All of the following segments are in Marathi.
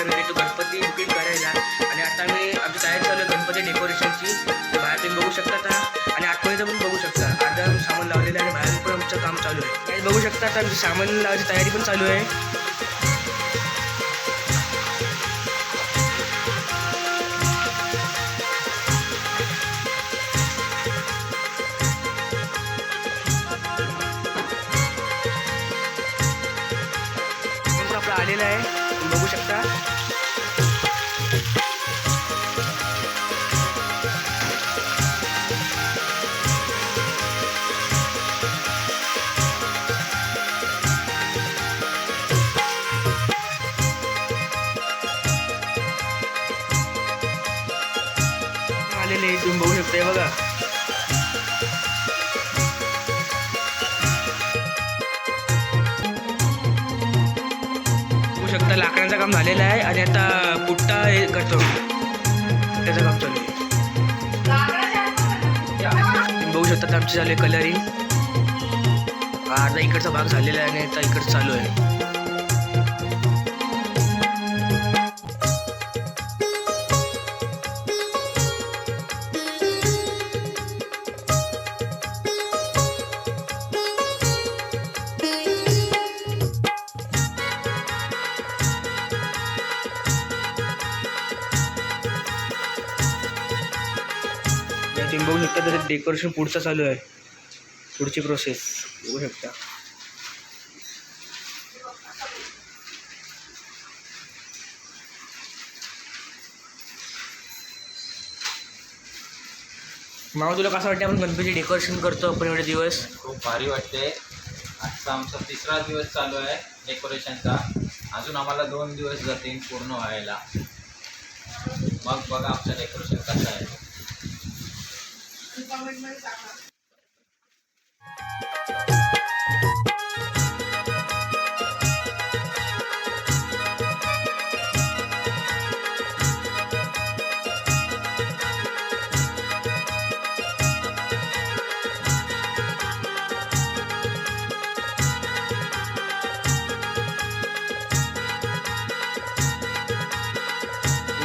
तर रेडी तो गणपती बुकिंग करायला. आणि आता मी आमची तयारी चालू आहे गणपती डेकोरेशनची. तर बाहेर तुम्ही बघू शकता आता आणि आतमध्ये पण बघू शकता अर्धा सामान लावलेलं आहे आणि बाहेर पण आमचं काम चालू आहे. काही बघू शकता आता आमची सामान लावायची तयारी पण चालू आहे. आपला आलेला आहे तुम्ही बघू शकता. आलेले तुम्ही बघू शकता बघा. शकता लाकडांचं काम झालेलं आहे आणि आता पुट्टा हे करतो त्याचं काम चालू आहे. तुम्ही बघू शकता आमची चालू आहे कलरिंग. अर्धा इकडचा भाग झालेला आहे आणि आता इकडचं चालू आहे. तुम्ही बघू शकता तर डेकोरेशन पुढचं चालू आहे. पुढची प्रोसेस बघू शकता. मामा तुला कसं वाटतं आपण गणपती डेकोरेशन करतो आपण एवढे दिवस? खूप भारी वाटते. आजचा आमचा 3रा दिवस चालू आहे डेकोरेशनचा. अजून आम्हाला 2 दिवस जातील पूर्ण व्हायला. मग बघा आमचं डेकोरेशन कसं आहे.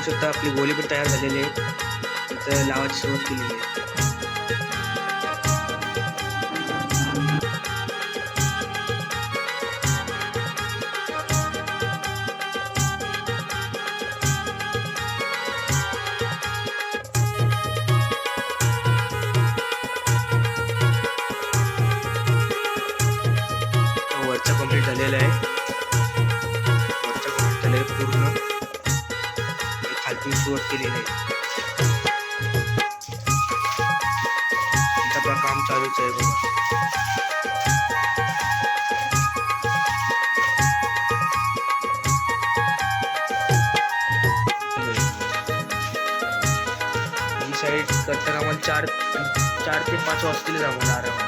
शकता आपली गोळी पण तयार झालेली आहे. इथं लावायची सुरुवात केलेली आहे. वरचा कंप्लीट झालेला आहे. वरचा कंप्लीट झालेला आहे पूर्ण. खालती सुरुवात केलेली आहे. आपलं काम चालूच आहे बघा. ही साईड करताना आम्हाला 4 ते 5 वाजतील आम्हाला आरामात.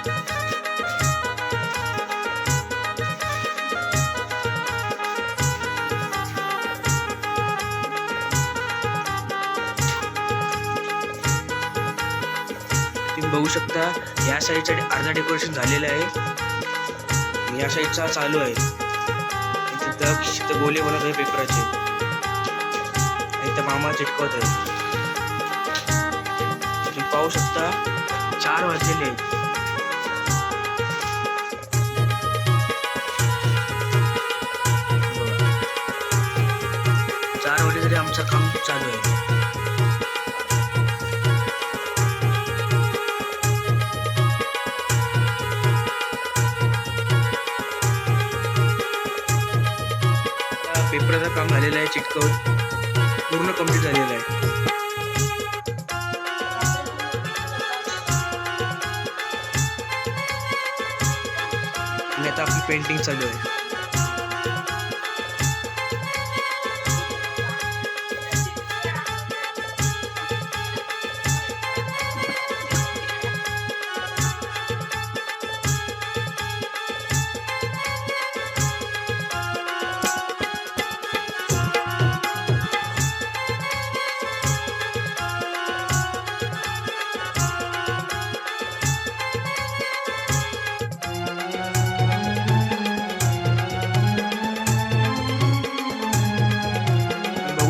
बघू शकता या साईडचा अर्धा डेकोरेशन झालेलं आहे. या साईडचा चालू आहे. तिथं गोले बनवत आहे पेपराचे. इथं मामा चिटकवत आहे. तुम्ही पाहू शकता 4 वाजलेले आहेत. 4 वाजे तरी आमचं काम चालू आहे. पेपराचं काम झालेलं आहे. चिटकवून पूर्ण कंप्लीट झालेलं आहे. आणि आता आपली पेंटिंग चालू आहे.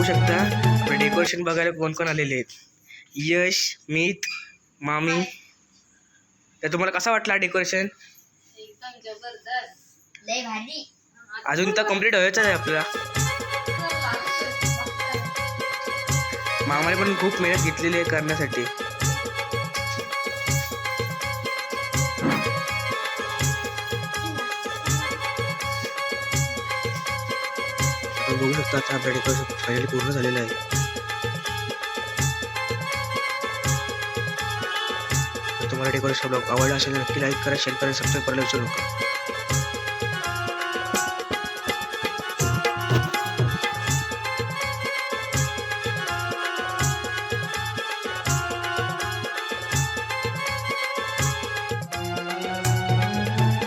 बघू शकता आपलं डेकोरेशन बघायला कोण कोण आलेले आहेत. यश, मीत, मामी. तर तुम्हाला कसा वाटला डेकोरेशन? एकदम जबरदस्त, लय भारी. अजून तर कम्प्लीट व्हायचं आहे आपल्याला. मामाने पण खूप मेहनत घेतलेली आहे करण्यासाठी. आपण बघू शकता आता आपलं डेकोरेशन फायनली पूर्ण झालेलं आहे. तर तुम्हाला डेकोरेशन ब्लॉग आवडला असेल नक्की लाईक करा, शेअर करा, सबस्क्राईब करायला विसरू नका.